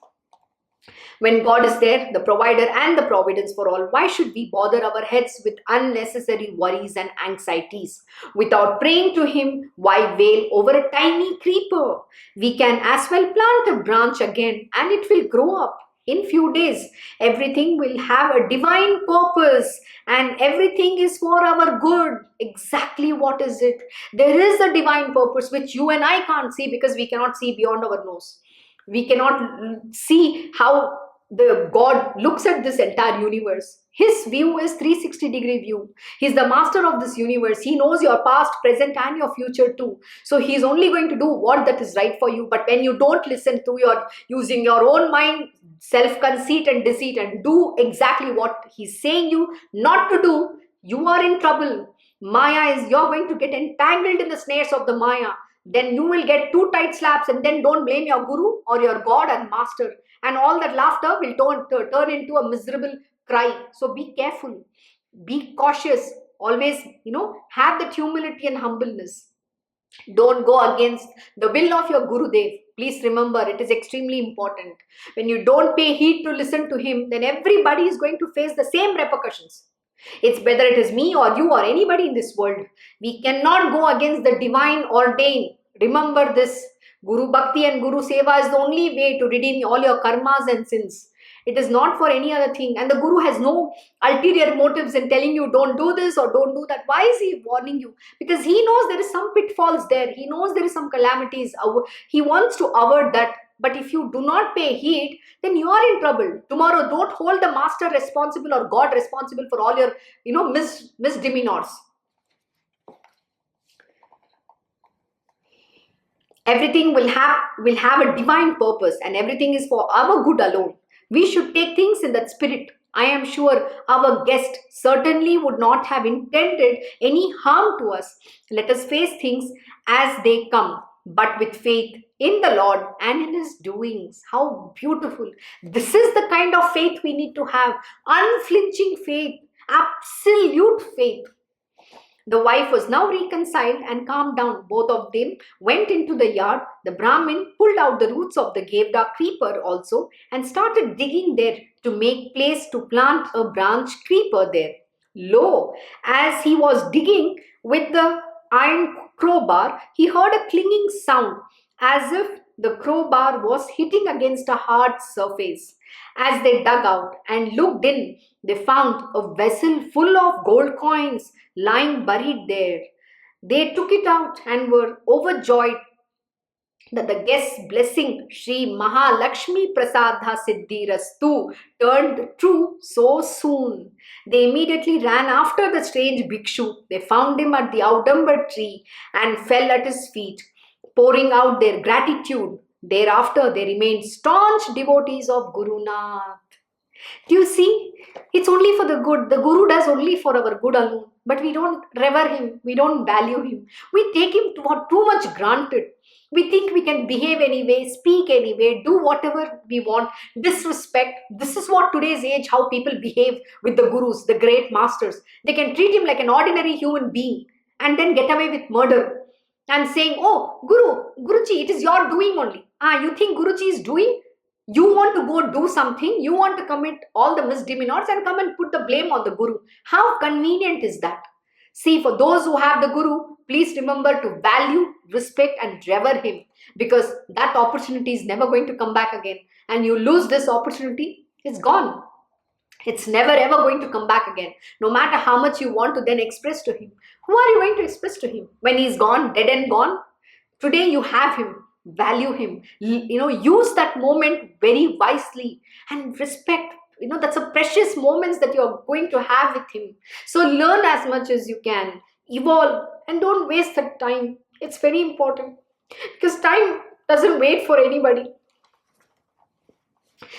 When God is there, the provider and the providence for all, why should we bother our heads with unnecessary worries and anxieties? Without praying to him, why wail over a tiny creeper? We can as well plant a branch again and it will grow up. In few days, everything will have a divine purpose and everything is for our good. Exactly what is it? There is a divine purpose which you and I can't see, because we cannot see beyond our nose. We cannot see how the God looks at this entire universe. His view is 360-degree view. He's the master of this universe. He knows your past, present and your future too. So he's only going to do what that is right for you. But when you don't listen to using your own mind, self-conceit and deceit, and do exactly what he's saying you not to do, you are in trouble. You're going to get entangled in the snares of the Maya. Then you will get two tight slaps, and then don't blame your Guru or your God and Master. And all that laughter will turn into a miserable cry. So be careful. Be cautious. Always, have that humility and humbleness. Don't go against the will of your Guru Dev. Please remember, it is extremely important. When you don't pay heed to listen to him, then everybody is going to face the same repercussions. It's whether it is me or you or anybody in this world. We cannot go against the divine ordained. Remember this. Guru Bhakti and Guru Seva is the only way to redeem all your karmas and sins. It is not for any other thing. And the Guru has no ulterior motives in telling you don't do this or don't do that. Why is he warning you? Because he knows there is some pitfalls there. He knows there is some calamities. He wants to avert that. But if you do not pay heed, then you are in trouble. Tomorrow, don't hold the master responsible or God responsible for all your, misdemeanors. Everything will have a divine purpose, and everything is for our good alone. We should take things in that spirit. I am sure our guest certainly would not have intended any harm to us. Let us face things as they come, but with faith in the Lord and in his doings. How beautiful. This is the kind of faith we need to have. Unflinching faith, absolute faith. The wife was now reconciled and calmed down. Both of them went into the yard. The Brahmin pulled out the roots of the Gevda creeper also and started digging there to make place to plant a branch creeper there. Lo, as he was digging with the iron crowbar, he heard a clinging sound as if the crowbar was hitting against a hard surface. As they dug out and looked in, they found a vessel full of gold coins lying buried there. They took it out and were overjoyed that the guest's blessing, Shree Mahalakshmi Prasadha Siddhi Rastu, turned true so soon. They immediately ran after the strange bhikshu. They found him at the outdumbered tree and fell at his feet, pouring out their gratitude. Thereafter, they remained staunch devotees of Guru Nath. Do you see? It's only for the good. The Guru does only for our good alone. But we don't revere him. We don't value him. We take him too much granted. We think we can behave anyway, speak anyway, do whatever we want, disrespect. This is what today's age, how people behave with the gurus, the great masters. They can treat him like an ordinary human being and then get away with murder and saying, oh, Guruji, it is your doing only. You think Guruji is doing? You want to go do something, you want to commit all the misdemeanors and come and put the blame on the Guru. How convenient is that? See, for those who have the Guru, please remember to value, respect and revere him, because that opportunity is never going to come back again. And you lose this opportunity, it's gone. It's never ever going to come back again. No matter how much you want to then express to him. Who are you going to express to him? When he's gone, dead and gone? Today you have him. Value him. Use that moment very wisely and respect. That's a precious moments that you're going to have with him. So learn as much as you can. Evolve and don't waste that time. It's very important because time doesn't wait for anybody.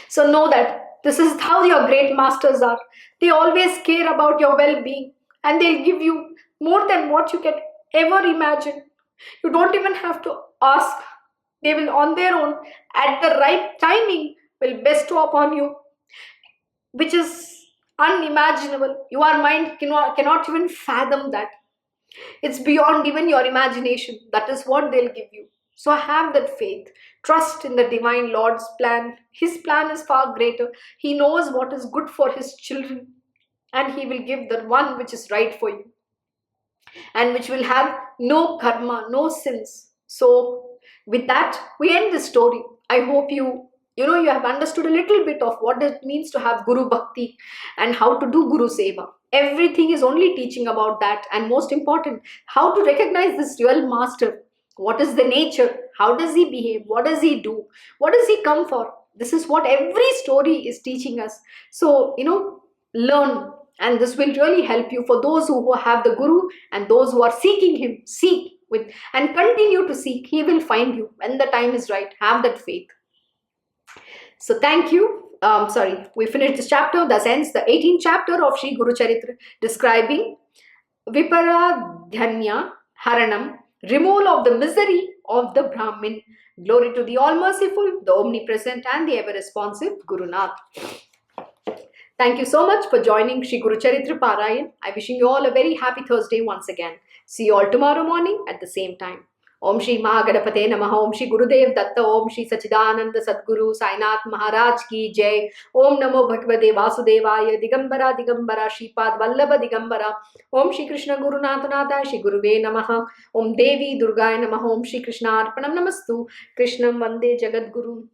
So know that this is how your great masters are. They always care about your well-being and they'll give you more than what you can ever imagine. You don't even have to ask. They will on their own, at the right timing, will bestow upon you, which is unimaginable. Your mind cannot even fathom that. It's beyond even your imagination. That is what they'll give you. So have that faith. Trust in the divine Lord's plan. His plan is far greater. He knows what is good for his children. And he will give the one which is right for you. And which will have no karma, no sins. So with that, we end this story. I hope you have understood a little bit of what it means to have Guru Bhakti and how to do Guru Seva. Everything is only teaching about that, and most important, how to recognize this real master. What is the nature? How does he behave? What does he do? What does he come for? This is what every story is teaching us. So, learn. And this will really help you for those who have the Guru and those who are seeking him. Seek and continue to seek. He will find you when the time is right. Have that faith. So thank you. We finished this chapter. Thus ends the 18th chapter of Sri Guru Charitra, describing Viparadhyanya Haranam, removal of the misery of the Brahmin. Glory to the all-merciful, the omnipresent and the ever-responsive Guru Nath. Thank you so much for joining Sri Guru Charitra Parayan. I wishing you all a very happy Thursday once again. See you all tomorrow morning at the same time. Om Shri Mahagadapate Namaha. Om Shri Gurudev Datta. Om Shri Sachidananda Sadguru Sainath Maharaj Ki Jai. Om Namo Bhagavate Vasudevaya. Digambara Digambara Shripad Vallabha Digambara. Om Shri Krishna Guru Nath Natha Shri Guruve Namaha. Om Devi Durgaya Namaha. Om Shri Krishna Arpanam Namastu. Krishnam Vande Jagat Guru.